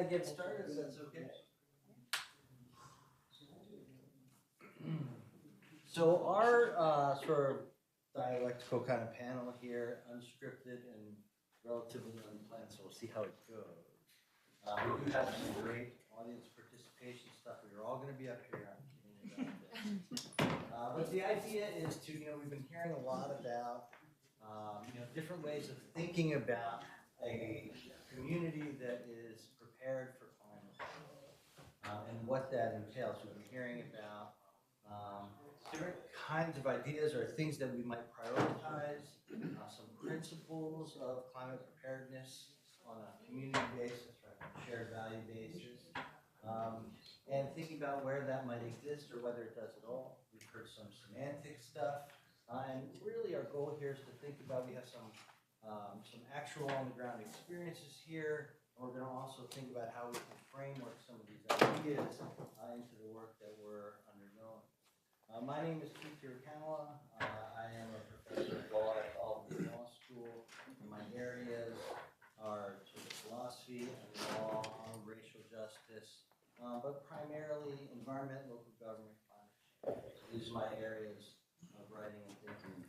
ahead and get started, if that's okay. So our sort of dialectical kind of panel here, unscripted and relatively unplanned, so we'll see how it goes. We do have some great audience participation stuff. We're all going to be up here. I'm kidding about this. But the idea is to, we've been hearing a lot about, different ways of thinking about a community that is prepared for climate change and what that entails. We've been hearing about different kinds of ideas or things that we might prioritize, some principles of climate preparedness on a community basis, right, shared value basis, and thinking about where that might exist or whether it does at all. We've heard some semantic stuff, and really our goal here is to think about, we have some actual on-the-ground experiences here, and we're going to also think about how we can framework some of these ideas into the work that we're undergoing. My name is Hirokawa. I am a professor of law at Albany Law School. My areas are sort of philosophy and law, racial justice, but primarily environment, local government, climate change. So these are my areas of writing and thinking.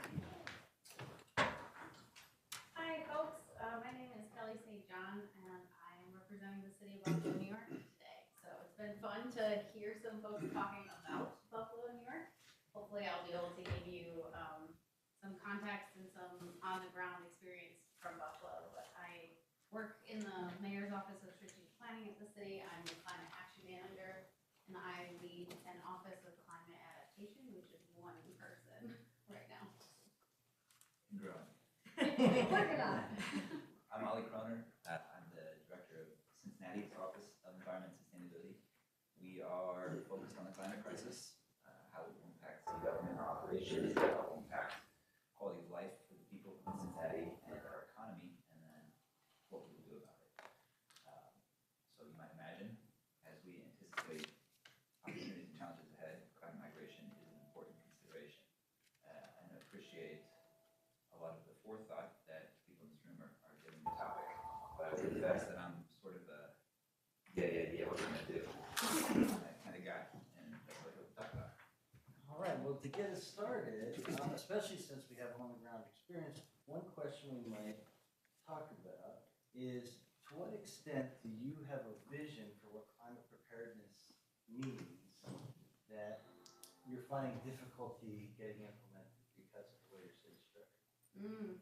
Hi, folks. My name is Kelly St. John, and I am representing the city of Buffalo, New York today. So it's been fun to hear some folks talking about Buffalo, New York. Hopefully I'll be able to give you some context and some on-the-ground experience from Buffalo. But I work in the Mayor's Office of Strategic Planning at the city. I'm the Climate Action Manager, and I lead an Office of Climate Adaptation, which is one person right now. Growing. Working on it. I'm Kroner. I'm the director of Cincinnati's Office of Environment and Sustainability. We are focused on the climate crisis, how it impacts city government operations, how it impacts quality of life for the people in Cincinnati and our economy, and then what we will do about it. So you might imagine, as we anticipate opportunities and challenges ahead, climate migration is an important consideration, and appreciate a lot of the forethought that people in this room are giving the topic. But I would confess that I'm sort of a get the idea what we're going to do kind of guy, and that's what we'll talk about. All right, well, to get us started, especially since we have on-the-ground experience, one question we might talk about is, to what extent do you have a vision for what climate preparedness means that you're finding difficulty getting implemented because of the way your city's structured?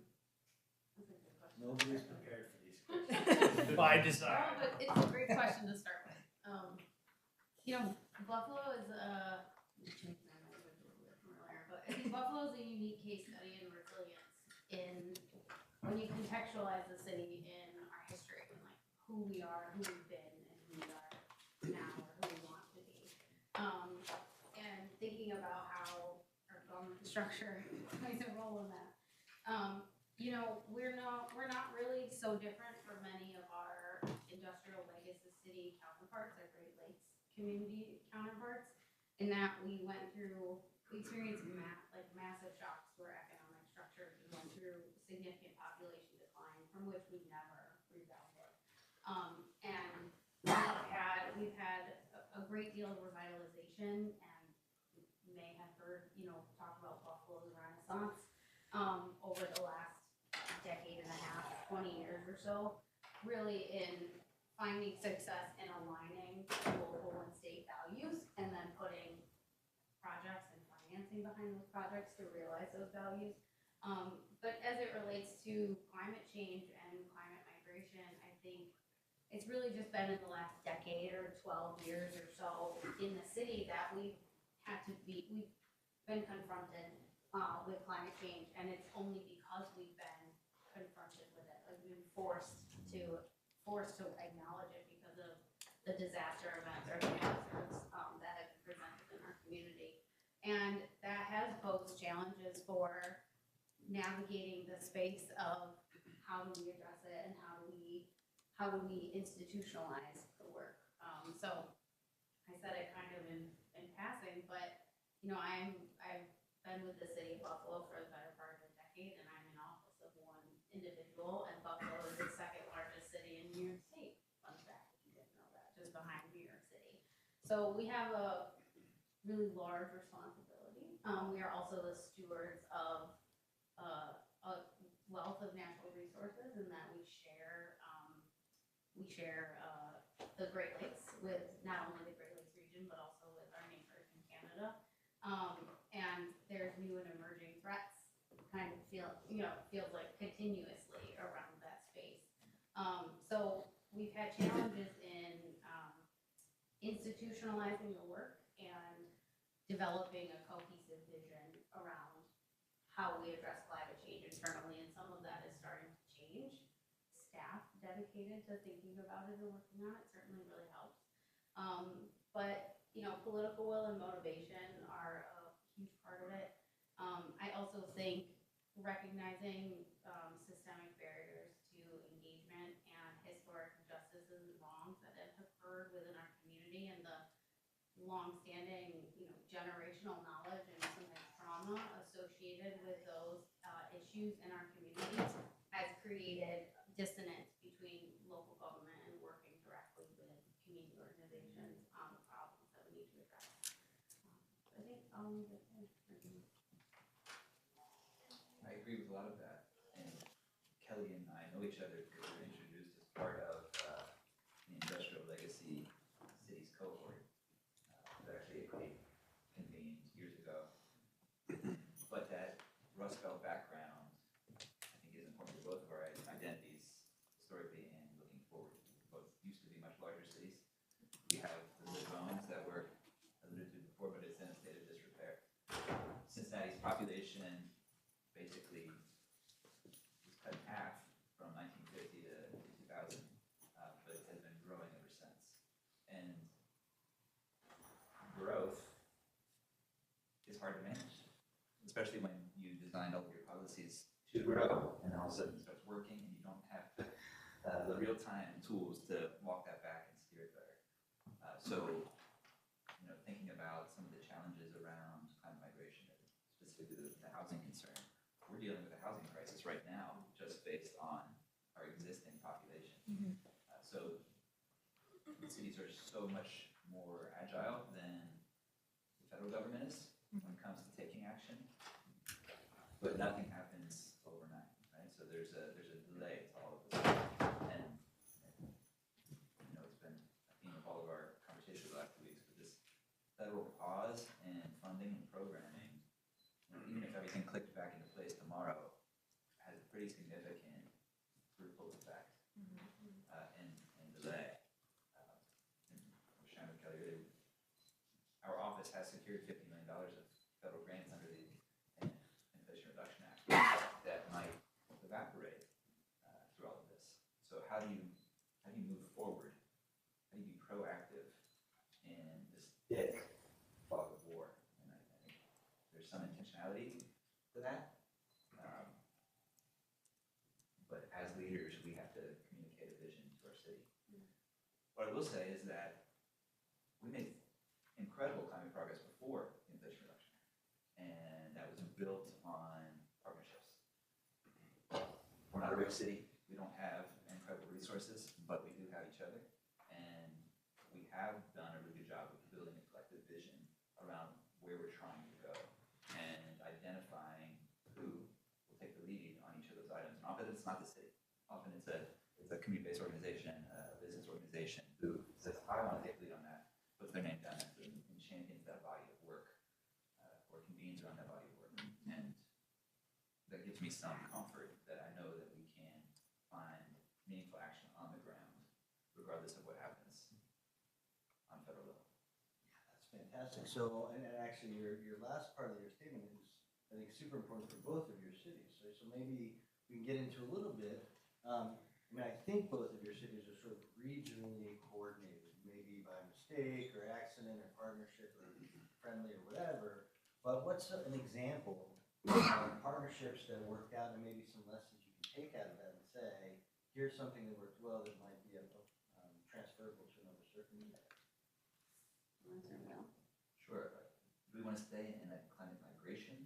That's a good question. Nobody's prepared for these questions. By design. No, but it's a great question to start with. Buffalo is but I think Buffalo is a unique case study in resilience in when you contextualize the city in our history and like who we are, who we've been, and who we are now or who we want to be. And thinking about how our government structure plays a role in that. We're not really so different from many of our industrial legacy city counterparts, our Great Lakes community counterparts, in that we experienced massive shocks to our economic structure. We went through significant population decline from which we never rebounded. And we've had a great deal of revitalization, and you may have heard, talk about Buffalo's renaissance over the last decade and a half, 20 years or so, really in finding success in aligning local and state values and then putting projects and financing behind those projects to realize those values. But as it relates to climate change and climate migration, I think it's really just been in the last decade or 12 years or so in the city that we've been confronted with climate change, and it's only because we've been confronted with it, like we've been forced to acknowledge it because of the disaster events or the hazards that have been presented in our community. And that has posed challenges for navigating the space of how do we address it and how do we institutionalize the work. So I said it kind of in passing, but I've been with the city of Buffalo for the better part of a decade, and I'm in office of one individual, and Buffalo is the second largest city in New York State. Fun fact, if you didn't know So we have a really large responsibility. We are also the stewards of a wealth of natural resources, in that we share the Great Lakes with not only the Great Lakes region, but also with our neighbors in Canada. And there's new and emerging threats, kind of feels like continuously around that space. So we've had challenges in institutionalizing the work and developing a cohesive vision around how we address climate change internally, and some of that is starting to change. Staff dedicated to thinking about it and working on it certainly really helps. But political will and motivation are a huge part of it. I also think recognizing systemic barriers to engagement and historic injustices and wrongs that have occurred within our community, and the longstanding, generational knowledge and sometimes trauma associated with those issues in our communities has created dissonance between local government and working directly with community organizations on the problems that we need to address. I think I'll leave it there. I agree with a lot of that. And Kelly and I know each other because we were introduced as part of the Industrial Legacy Cities cohort that actually convened years ago. But that Rust Belt background, I think, is important to both of our identities historically and looking forward. Both used to be much larger cities. We have the zones that were alluded to before, but it's in a state of disrepair. Cincinnati's population basically was cut in half from 1950 to 2000, but it has been growing ever since. And growth is hard to manage, especially when you designed all of your policies to grow, and then all of a sudden it starts working, and you don't have the real-time tools to walk that back and steer it better. So, thinking about some of the challenges around climate migration, specifically the housing concern, we're dealing with a housing crisis right now, just based on our existing population. So cities are so much more agile than the federal government is when it comes to taking action, but nothing happens overnight, right? So there's a delay to all of this, and it's been a theme of all of our conversations the last 2 weeks. But this federal pause in funding and programming, even if everything clicked back into place tomorrow, has a pretty significant ripple effect and delay. And I was sharing with Kelly earlier, our office has secured $50 million of federal grants under the Inflation Reduction Act that might evaporate through all of this. So how do you move forward? How do you be proactive in this thick fog of war? And I think there's some intentionality to that. But as leaders, we have to communicate a vision to our city. What I will say is that we made incredible climate progress before the Inflation Reduction Act, and that was built on partnerships. We're not a rich city. We don't have incredible resources, but we do have each other, and we have done a really good job of building a collective vision around where we're trying to go and identifying who will take the lead on each of those items. And often it's not the city. Often it's a community-based organization, a business organization who says, I want to take the lead on that, puts their name down and champions that body of work, or convenes around that body of work. And that gives me some comfort that I know that we can find meaningful action on the ground, regardless of what happens on federal level. That's fantastic. So, and actually, your last part of your statement is, I think, super important for both of your cities. So maybe we can get into a little bit. I think both of your cities are sort of regionally coordinated, maybe by mistake or accident or partnership or friendly or whatever. But what's an example of partnerships that worked out, and maybe some lessons you can take out of that and say, here's something that worked well that might be transferable to another circumstance? Sure. Do we want to stay in a climate migration?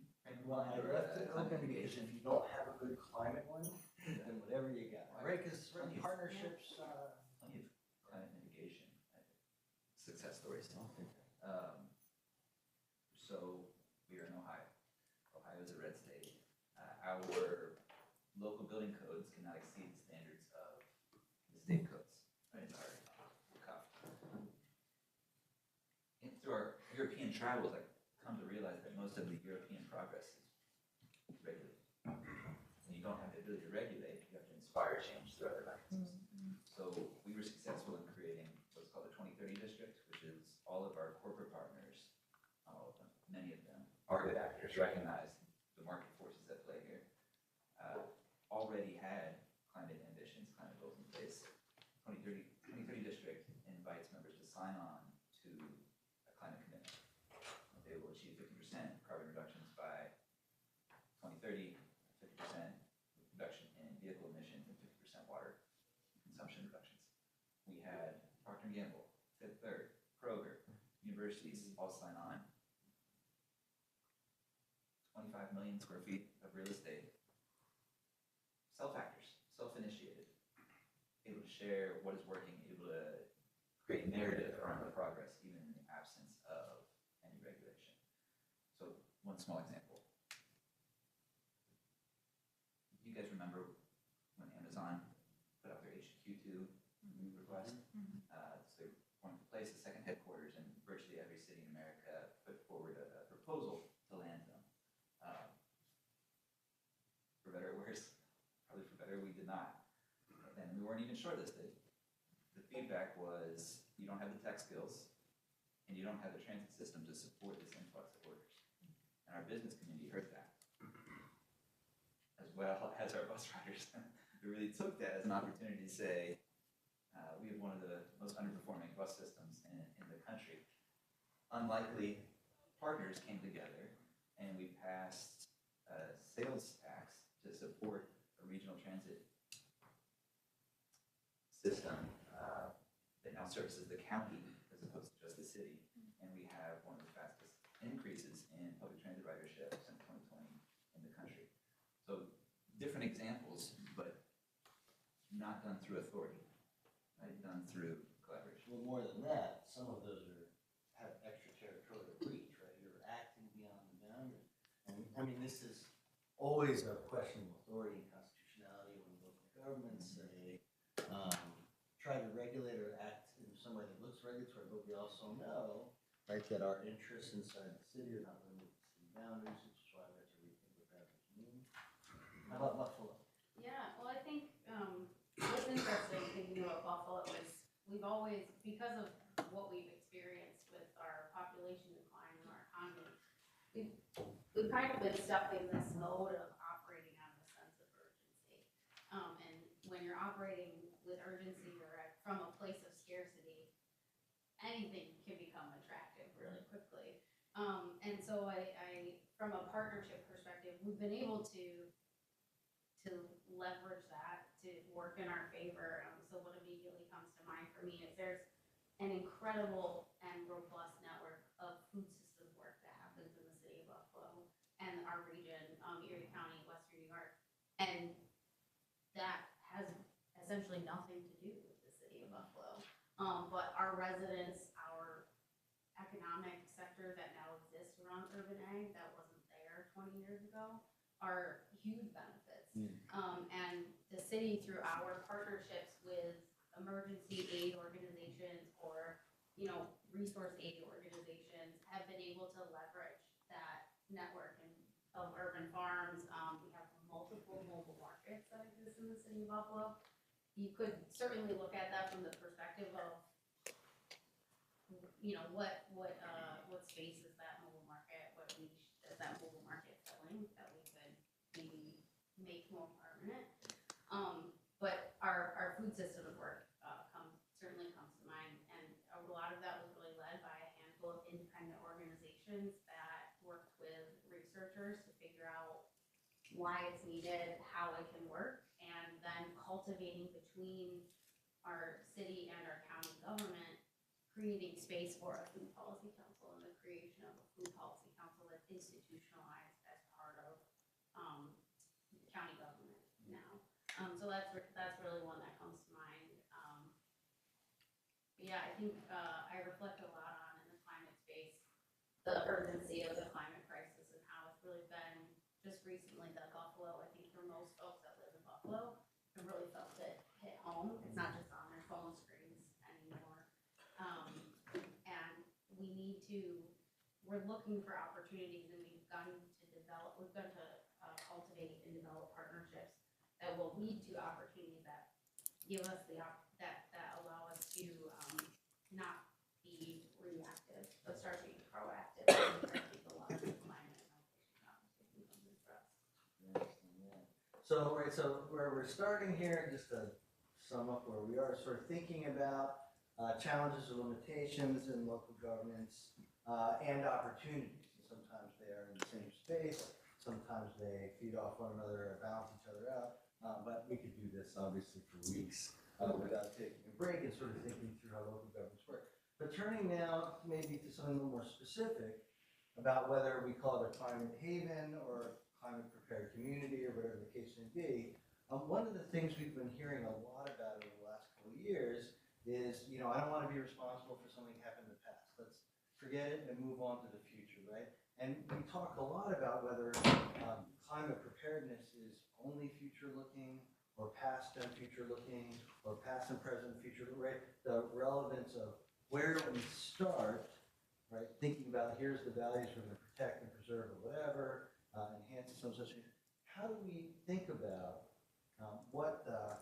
Well, I left it open because if you don't have a good climate one, then whatever you got, right? Because partnerships. Plenty of climate mitigation success stories. So we are in Ohio. Ohio is a red state. Our local building codes cannot exceed the standards of the state codes. Right? Our cuff. And through our European travels, I've come to realize that most of the European progress is regulated. And you don't have the ability to regulate, you have to inspire change through other mechanisms. So we were successful in creating what's called the 2030 district, which is all of our corporate partners, not all of them, many of them, are good actors, recognize the market forces at play here, already had climate ambitions, climate goals in place. 2030 district invites members to sign on to a climate commitment. They will achieve 50% carbon reductions by 2030, 50% reduction in vehicle emissions, and 50% water consumption reductions. We had Procter & Gamble, Fifth Third, Kroner, universities all sign on. 25 million square feet of real estate. Self-actors, self-initiated, able to share what is working, able to create narrative around the progress, even in the absence of any regulation. So one small example. You guys remember when Amazon put out their HQ2 request? So they wanted to place a second headquarters, and virtually every city in America put forward a proposal to land them. For better or worse, probably for better, we did not. And we weren't even shortlisted. The feedback was, you don't have the tech skills, and you don't have the transit system to support this influx of workers. And our business community heard that, as well as our bus riders. We really took that as an opportunity to say, we have one of the most underperforming bus systems in the country. Unlikely partners came together, and we passed a sales tax to support a regional transit system that now services the county as opposed to just the city. And we have one of the fastest increases in public transit ridership since 2020 in the country. So different examples, but not done through authority, right? Done through collaboration. Well, more than that, some of those have extraterritorial reach, right? You're acting beyond the boundary. And I mean, this is always a question of authority and constitutionality when local governments say, try to regulate or act in some way that looks regulatory, but we also know, right, that our interests inside the city are not limited to city boundaries, which is why we have to rethink what boundaries mean. How about Buffalo? Yeah, well, I think what's interesting thinking about Buffalo is we've always, because of what we've experienced with our population decline and our economy, we've kind of been stuck in this mode of operating out of a sense of urgency. And when you're operating with urgency or from a place of scarcity, anything can become attractive really quickly. And so I from a partnership perspective, we've been able to leverage that to work in our favor. So what immediately comes to mind for me is there's an incredible and robust network of food system work that happens in the city of Buffalo and our region, Erie County, Western New York, and that has essentially nothing to do with the city of Buffalo. But our residents, our economic sector that now exists around urban ag that wasn't there 20 years ago are huge benefits. And the city, through our partnerships with emergency aid organizations or, resource aid organizations, have been able to leverage that network of urban farms. We have multiple mobile markets that exist in the city of Buffalo. You could certainly look at that from the perspective of, what space is that mobile market? What niche is that mobile market filling that we could maybe make more permanent? But our food system work certainly comes to mind, and a lot of that was really led by a handful of independent organizations that worked with researchers to figure out why it's needed, how it can work, and then cultivating between our city and our county government, creating space for a food policy council and the creation of a food policy council that's institutionalized as part of county government now. So that's really one that comes to mind. Yeah, I think I reflect a lot the urgency of the climate crisis and how it's really been just recently that Buffalo, I think for most folks that live in Buffalo, have really felt it hit home. It's not just on their phone screens anymore. And we need to, we're looking for opportunities, and we've got to cultivate and develop partnerships that will lead to opportunities that give us that allow us to not be reactive, but start being proactive. And I think a lot of the climate and migration conversation comes in for us. So, right, so where we're starting here, just to sum up where we are, sort of thinking about challenges and limitations in local governments and opportunities. Sometimes they are in the same space, sometimes they feed off one another or balance each other out, but we could do this obviously for weeks without taking a break and sort of thinking through how local governments work. But turning now maybe to something a little more specific about whether we call it a climate haven or climate prepared community or whatever the case may be, one of the things we've been hearing a lot about over the last couple of years is, you know, I don't want to be responsible for something that happened in the past. Let's forget it and move on to the future, right? And we talk a lot about whether climate preparedness is only future looking or past and future looking or past and present future, right? The relevance of where do we start, right? Thinking about here's the values we're going to protect and preserve or whatever, enhance some such. How do we think about what the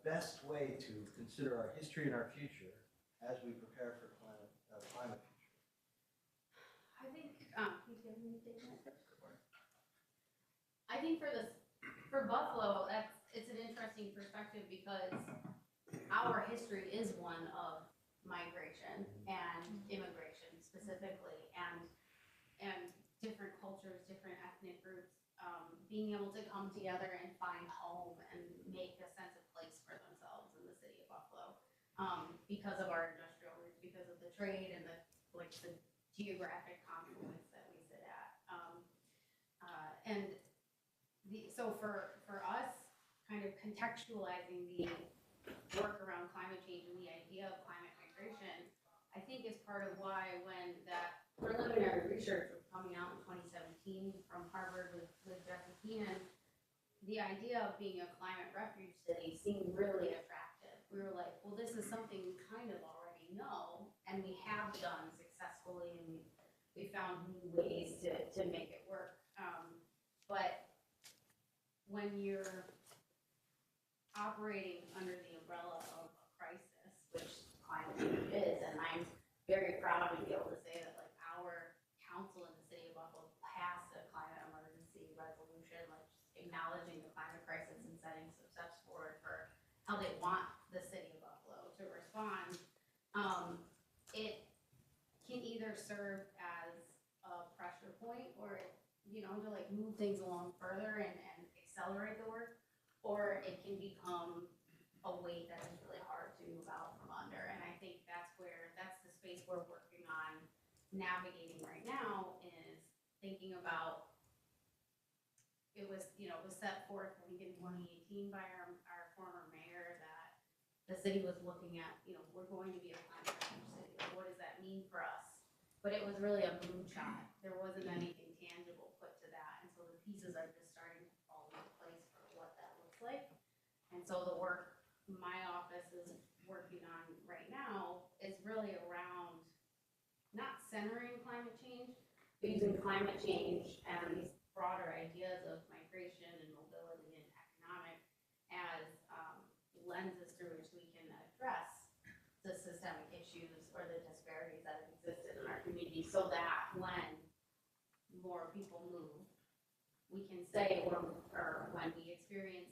best way to consider our history and our future as we prepare for climate future? I think, can you give me a statement? I think for Buffalo, it's an interesting perspective because our history is one of migration and immigration specifically, and different cultures, different ethnic groups, being able to come together and find home and make a sense of place for themselves in the city of Buffalo, because of our industrial roots, because of the trade and the geographic confluence that we sit at. So for us, kind of contextualizing the work around climate change and the idea of climate migration, I think is part of why when that preliminary research was coming out in 2017 from Harvard with Jesse Keenan, the idea of being a climate refuge city seemed really attractive. We were like, well, this is something we kind of already know, and we have done successfully, and we found new ways to make it work. But when you're operating under the umbrella of a crisis, which climate change is, and I'm very proud to be able to say that like our council in the city of Buffalo passed a climate emergency resolution, like just acknowledging the climate crisis and setting some steps forward for how they want the city of Buffalo to respond. It can either serve as a pressure point or, you know, to like move things along further and accelerate the work, or it can become a weight that is really hard to move out from under. And I think that's the space we're working on navigating right now, is thinking about, it was set forth, I think in 2018 by our former mayor, that the city was looking at, we're going to be a climate change city. What does that mean for us? But it was really a moonshot. There wasn't anything tangible put to that. And so the pieces are just starting to fall into place for what that looks like. And so the work my office is working on right now is really around not centering climate change, but using climate change and these broader ideas of migration and mobility and economic as lenses through which we can address the systemic issues or the disparities that have existed in our community, so that when more people move, we can say, or when we experience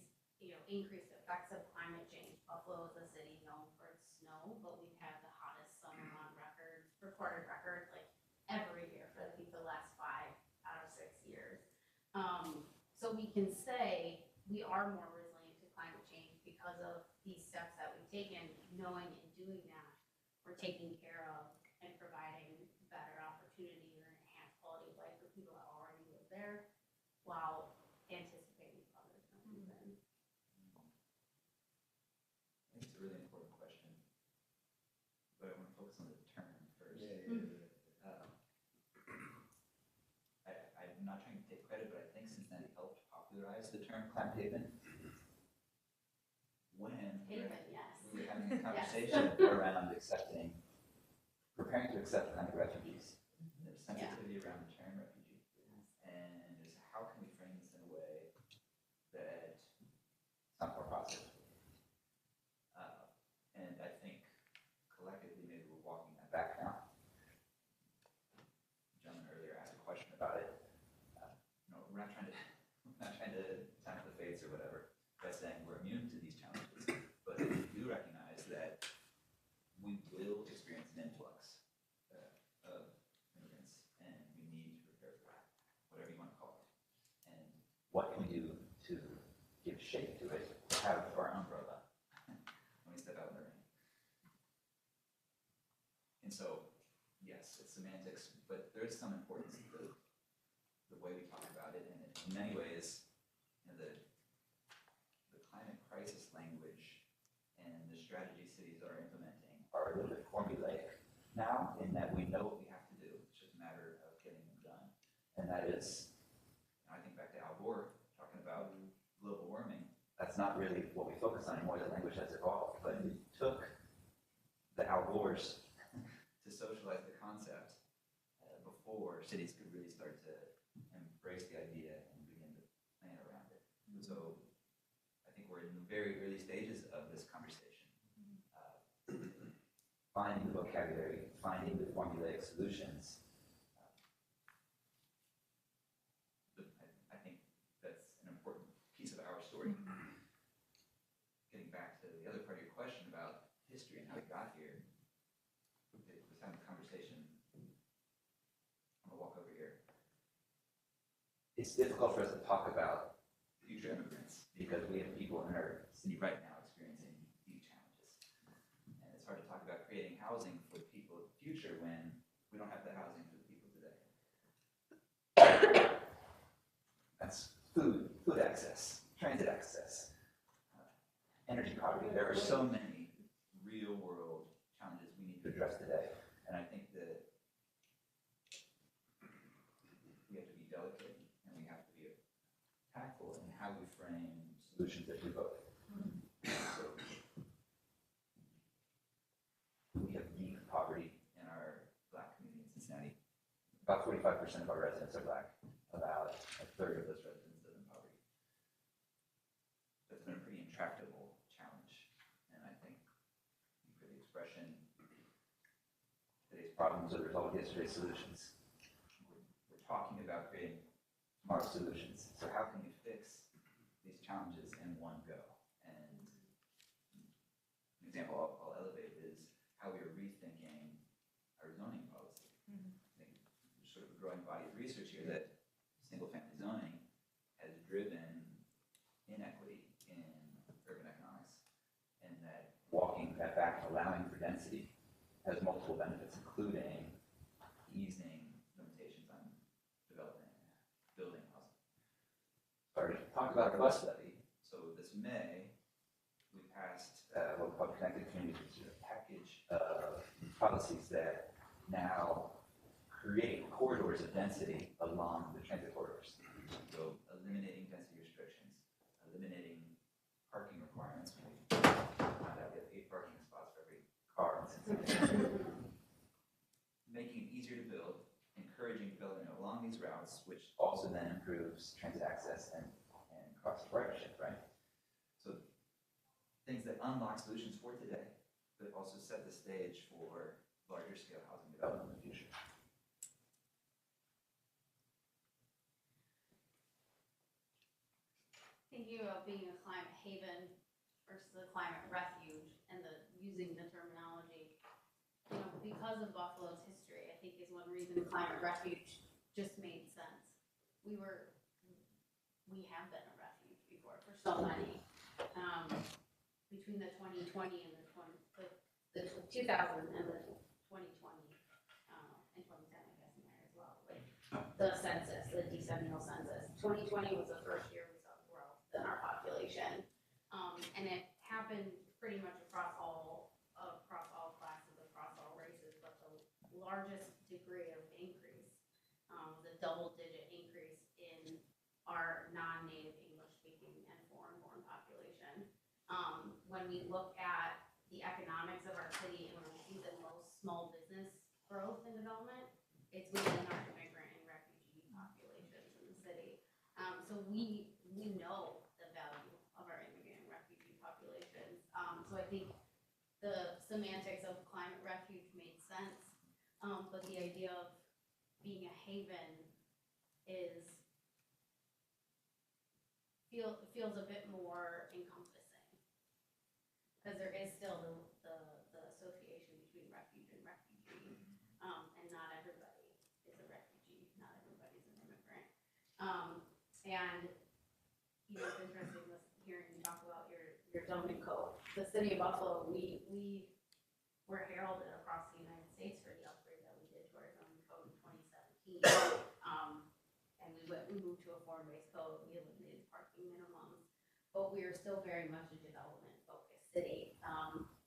increased effects of climate change. Buffalo is a city known for its snow, but we've had the hottest summer on recorded record, like every year for I think the last 5 out of 6 years. So we can say we are more resilient to climate change because of these steps that we've taken, knowing in doing that we're taking care of and providing better opportunity or enhanced quality of life for people that already live there, while anticipating others that move in. I think it's a really important question, but I want to focus on the term first. Yeah. take credit, but I think Cincinnati helped popularize the term climate haven. When Haven, yes. we were having a conversation around preparing to accept climate refugees, there's sensitivity around the term refugee, and is how can we frame this in a way that sounds more positive? And I think collectively maybe we're walking that back now. The gentleman earlier asked a question about it. We're not trying to tackle the fates or whatever by saying we're immune to these challenges, but we do recognize that we will experience an influx of immigrants, and we need to prepare for that, whatever you want to call it. And what can we do to give shape to it, to have our umbrella when we step out in the rain? And so, yes, it's semantics, but there's some importance to the way we talk about it, and in many ways, the climate crisis language and the strategy cities are implementing are a little bit formulaic now, in that we know what we have to do. It's just a matter of getting them done. And that is, I think back to Al Gore talking about global warming. That's not really what we focus on anymore. The language has evolved, but it took the Al Gores to socialize the concept before cities could really start to embrace the idea and begin to plan around it. So I think we're in the very early stages of this conversation. Finding the vocabulary, finding the formulaic solutions. I think that's an important piece of our story. Getting back to the other part of your question about history and how we got here, was having a conversation. I'm gonna walk over here. It's difficult for us to talk about future immigrants because we have people in our city right now experiencing these challenges. And it's hard to talk about creating housing for the people of the future when we don't have the housing for the people today. That's food access, transit access, energy poverty. There are so many real world challenges we need to address today. And I think that we have to be delicate and we have to be tactful in how we frame solutions that do both. So we have deep poverty in our Black community in Cincinnati. About 45% of our residents are Black. About a third of those residents live in poverty. That's been a pretty intractable challenge. And I think for the expression, today's problems are the result of yesterday's solutions. We're talking about creating tomorrow's solutions. So how can we fix these challenges in one go? And an example I'll elevate is how we are rethinking our zoning policy. I think there's sort of a growing body of research here that single-family zoning has driven inequity in urban economics, and that walking that back, allowing for density, has multiple benefits, including easing limitations on developing, building housing. Sorry, talk about our bus levy. So this May, we passed what we call Connected Communities, which is a package of policies that now create corridors of density along the transit corridors. So eliminating density restrictions, eliminating parking requirements. We found out we have 8 parking spots for every car in Cincinnati. Making it easier to build, encouraging development along these routes, which also then improves transit access and cross-ridership, right? So things that unlock solutions for today, but also set the stage for larger scale housing development in the future. Thinking about being a climate haven versus a climate refuge and using the terminology, because of Buffalo's history, I think is one reason climate refuge just made sense. We have been a refuge before for so many. Between the 2020 and the 2000 and the 2020 and 2010, I guess in there as well. Like the census, the decennial census. 2020 was the first year we saw growth in our population, and it happened pretty much across all classes, across all races. But the largest degree of increase was a double-digit increase in our non-native English-speaking and foreign-born population. When we look at the economics of our city and when we see the most small business growth and development, it's within our immigrant and refugee populations in the city. So we know the value of our immigrant and refugee populations. So I think the semantics of climate refuge made sense, but the idea of being a haven feels a bit more encompassing, because there is still the association between refuge and refugee, and not everybody is a refugee, not everybody's an immigrant. And it's interesting hearing you talk about your zoning code. The city of Buffalo, we were heralded across the United States for the upgrade that we did to our zoning code in 2017. And we moved to a form-based code. We eliminated parking minimums, but we are still very much a development-focused city.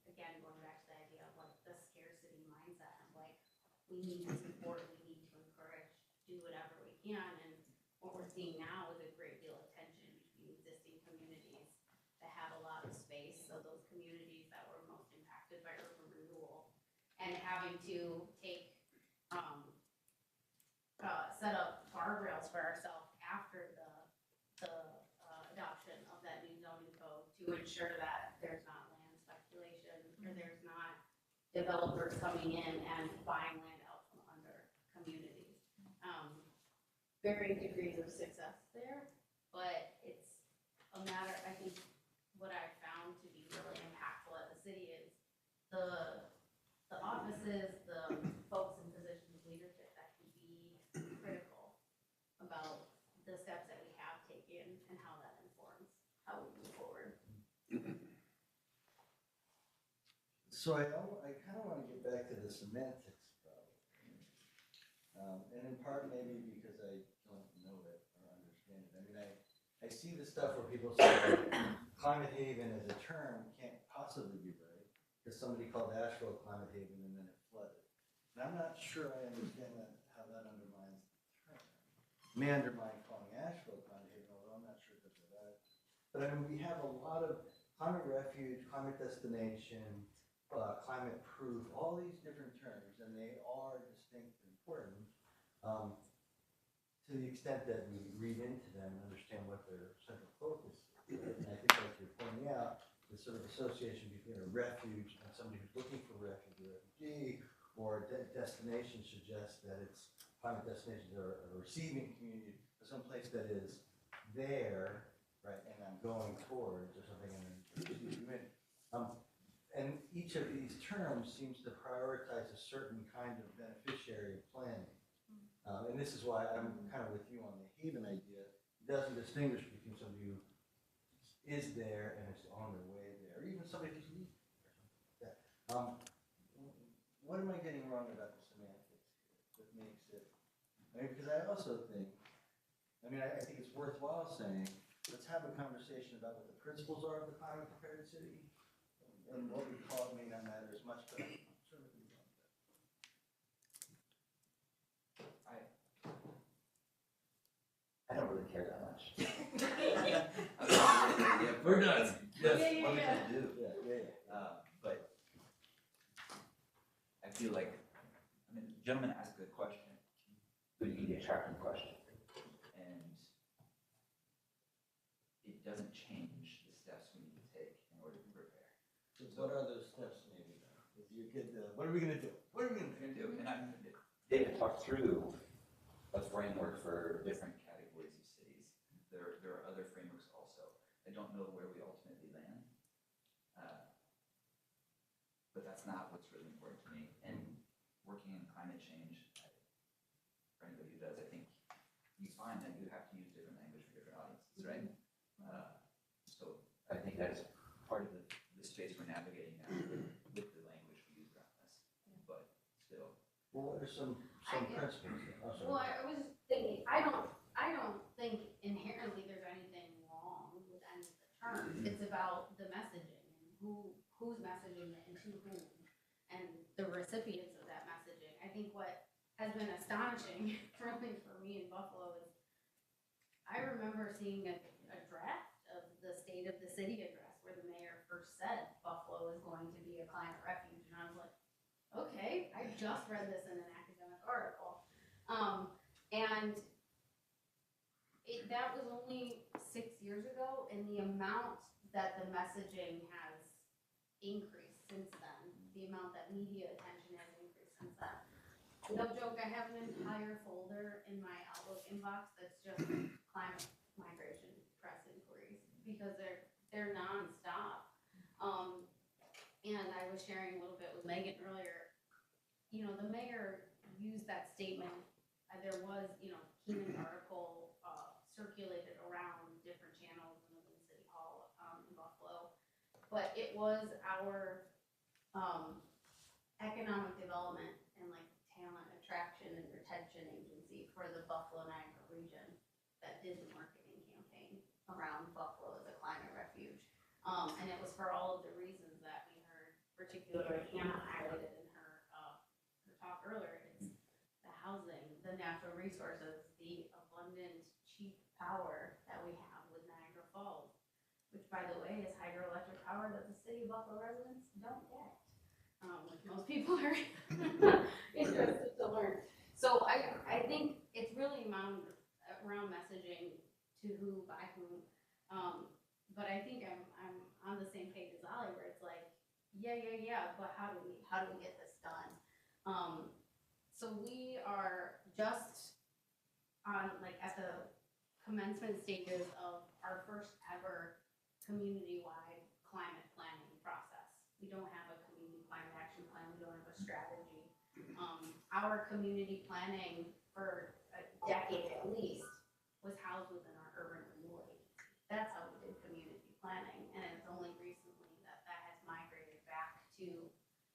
Again, going back to the idea of like the scarcity mindset of like we need to support, we need to encourage, do whatever we can. And what we're seeing now is a great deal of tension between existing communities that have a lot of space. So those communities that were most impacted by urban renewal and having to take set up guardrails for ourselves after the adoption of that new zoning code to ensure that there's not land speculation or there's not developers coming in and buying land out from under communities. Varying degrees of success there, but it's a matter, I think what I've found to be really impactful at the city is the offices, the folks in positions of leadership that can be critical about the steps that we have taken and how that informs how we move forward. So I kind of want to get back to the semantics problem. And in part maybe because I don't know it or understand it. I mean, I see the stuff where people say climate haven as a term can't possibly be right because somebody called Asheville climate haven and then it flooded. And I'm not sure I understand how that undermines the term. It may undermine calling Asheville climate haven, although I'm not sure because of that. But I mean, we have a lot of climate refuge, climate destination, climate proof, all these different terms, and they are distinct and important to the extent that we read into them and understand what their central focus is. And I think like you're pointing out, the sort of association between a refuge and somebody who's looking for refuge or refugee, or destination suggests that it's climate destinations are a receiving community, or someplace that is there, right, and I'm going towards or something, and then receive you in. And each of these terms seems to prioritize a certain kind of beneficiary of planning. And this is why I'm kind of with you on the haven idea. It doesn't distinguish between somebody who is there and is on their way there, or even somebody who's leaving or something like that. What am I getting wrong about the semantics here that makes it? I mean, because I also think, I think it's worthwhile saying, let's have a conversation about what the principles are of the climate prepared city, and what we call it may not matter as much, but I'm sure we can go on that. I don't really care that much. We're done. Yes, Yeah. what we can do. Yeah. But I feel like, the gentleman asked a good question, but you need a sharpened question. And it doesn't change the steps we need to take in order to prepare. So what are those steps maybe then? If you could, what are we gonna do? What are we gonna do? And David talked through a framework for different categories of cities. There are other frameworks also. I don't know where we ultimately land, but that's not what's really important to me. And working in climate change, for anybody who does, I think you find that you have to use different language for different audiences, right? So I think that is part of the space we're navigating now with the language we use around this. But still. Well, what are some principles? Oh, sorry. Well, I was just thinking, I don't think inherently there's anything wrong with any of the terms. It's about the messaging and who's messaging it and to whom, and the recipients of that messaging. I think what has been astonishing, really for me in Buffalo, is I remember seeing a draft of the State of the City address where the mayor first said Buffalo is going to be a climate refuge, and I was like, okay, I just read this in an academic article. And that was only 6 years ago, and the amount that the messaging has increased since then, the amount that media attention has increased since then. No joke, I have an entire folder in my Outlook inbox that's just climate migration press inquiries because they're nonstop. And I was sharing a little bit with Megan earlier. You know, the mayor used that statement. There was, Keenan's article circulated around different channels within City Hall in Buffalo, but it was our economic development and like talent attraction and retention agency for the Buffalo Niagara region that did the marketing campaign around Buffalo as a climate refuge. And it was for all of the reasons that we heard, particularly Hannah highlighted in her talk earlier. It's the housing, the natural resources, the abundant, cheap power that we have with Niagara Falls, which by the way is hydroelectric power that the city of Buffalo residents don't get, which most people are interested to learn. So I think it's really around messaging to who, by whom, but I think I'm on the same page as Ollie, where it's like, yeah, but how do we get this done? So we are just on at the commencement stages of our first ever community-wide climate planning process. We don't have a community climate action plan. We don't have a strategy. Our community planning for a decade at least was housed within our urban renewal agency. That's how we did community planning, and it's only recently that has migrated back to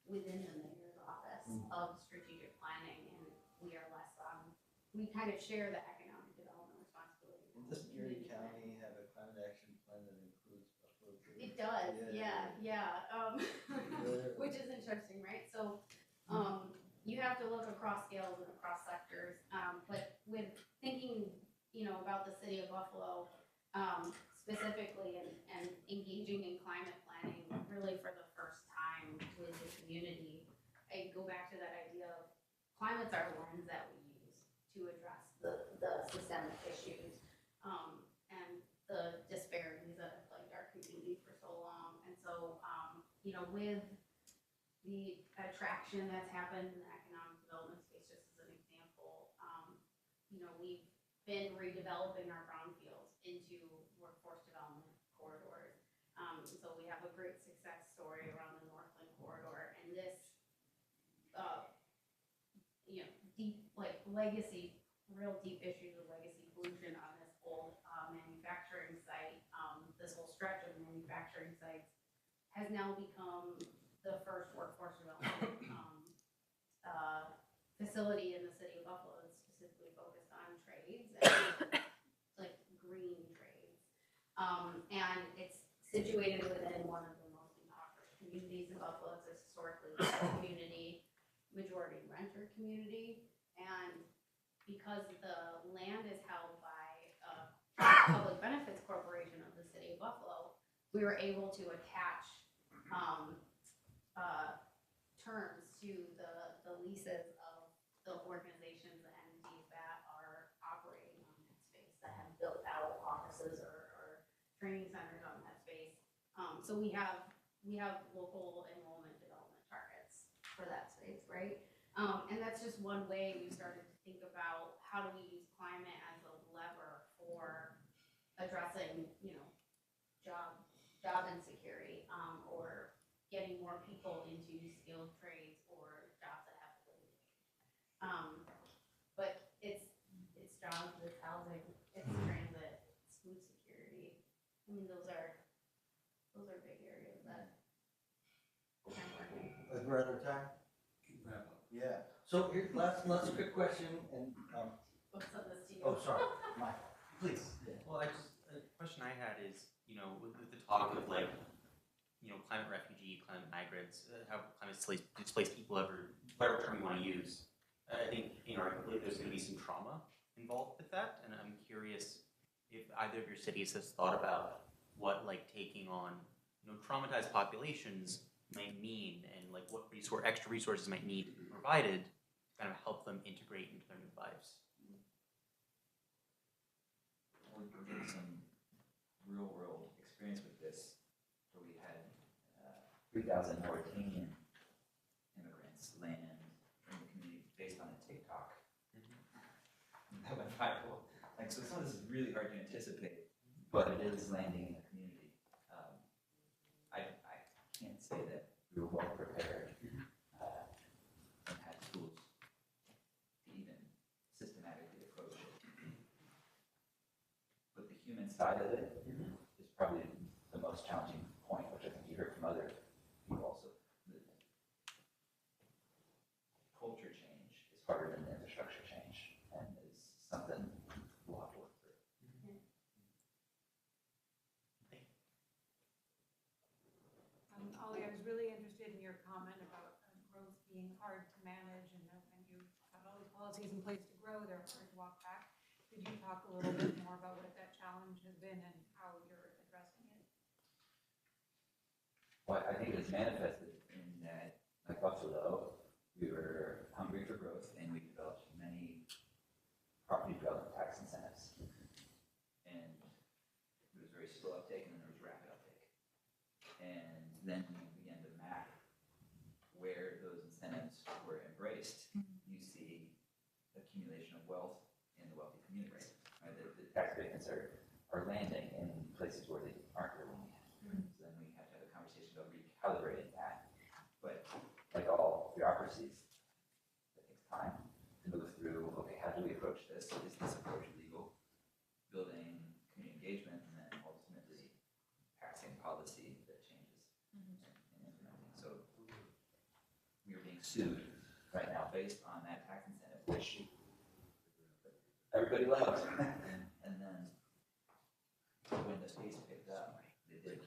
within the mayor's office of strategic planning, and we are less on. We kind of share the economic development responsibility. Does Erie County have a climate action plan that includes Buffalo too? It does, yeah. Which is interesting, right? So, you have to look across scales and across sectors, but with thinking, about the city of Buffalo, specifically and engaging in climate planning really for the first time with the community, I go back to that idea of climate's our lens that we use to address the systemic issues, and the disparities that have plagued our community for so long. And so, with the attraction that's happened in the economic development space, just as an example, we've been redeveloping our brownfields into workforce development corridors. So we have a great success story around the Northland Corridor, and this, real deep issues of legacy pollution on this old manufacturing site, this whole stretch of manufacturing sites has now become the first workforce development facility in the city of Buffalo that's specifically focused on trades and green trades. And it's situated within one of the most impoverished communities in Buffalo. It's a historically community, majority renter community, and because the land is held by a public benefits corporation of the city of Buffalo, we were able to attach terms to the leases of the organizations, the entities that are operating on that space, that have built out offices or training centers on that space. So we have local enrollment development targets for that space, right? And that's just one way we started to think about how do we use climate as a lever for addressing, job insecurity, or getting more people into skilled trades or jobs that have ability. But it's jobs, it's housing, it's transit, it's food security. I mean, those are big areas that I'm working. We're out of time. Yeah. So here, last quick question, and What's up, this to you? oh, sorry, Mike, please. Yeah. Well, a question I had is, with the talk of climate refugee, climate migrants, how climate displaced people, whatever term you want to use, I think, arguably there's going to be some trauma involved with that, and I'm curious, if either of your cities has thought about what like taking on, traumatized populations might mean, and like what extra resources might need to be provided to kind of help them integrate into their new lives. We're getting some real world experience with this, where we had 3,000 Mauritanian immigrants land in the community based on a TikTok. That went viral. Like, so some of this is really hard to anticipate, but it is landing in the community. I can't say that we were well prepared and had tools to even systematically approach it. But the human side of it is probably the most challenging point, which I think you heard from other people also. The culture change is harder than the infrastructure change, and is something we'll have to work through. Ollie, I was really interested in your comment about growth being hard to manage, and that when you have all these policies in place to grow, they're hard to walk back. Could you talk a little bit more about what that challenge has been and how you're addressing it? Well, I think it's manifested in that, like Buffalo, we were hungry for growth, and we developed many property development tax incentives. And it was very slow uptake, and then there was rapid uptake. And then we began to map where those incentives were embraced. You see accumulation of wealth in the wealthy communities. Right? The tax abatements are landing in places where they aren't really needed. So then we have to have a conversation about recalibrating that. But like all bureaucracies, it takes time to move through, okay, how do we approach this? Is this approach legal? Building community engagement, and then ultimately passing policy that changes and implementing. So we are being sued right now based on that tax incentive, which everybody loves. And then when the pace picked up, they did.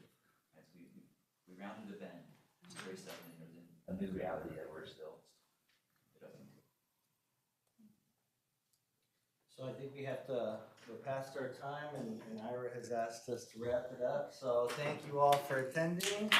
As we rounded the bend very suddenly, there was a new reality that we're still adjusting to. So I think we're past our time, and Ira has asked us to wrap it up. So thank you all for attending.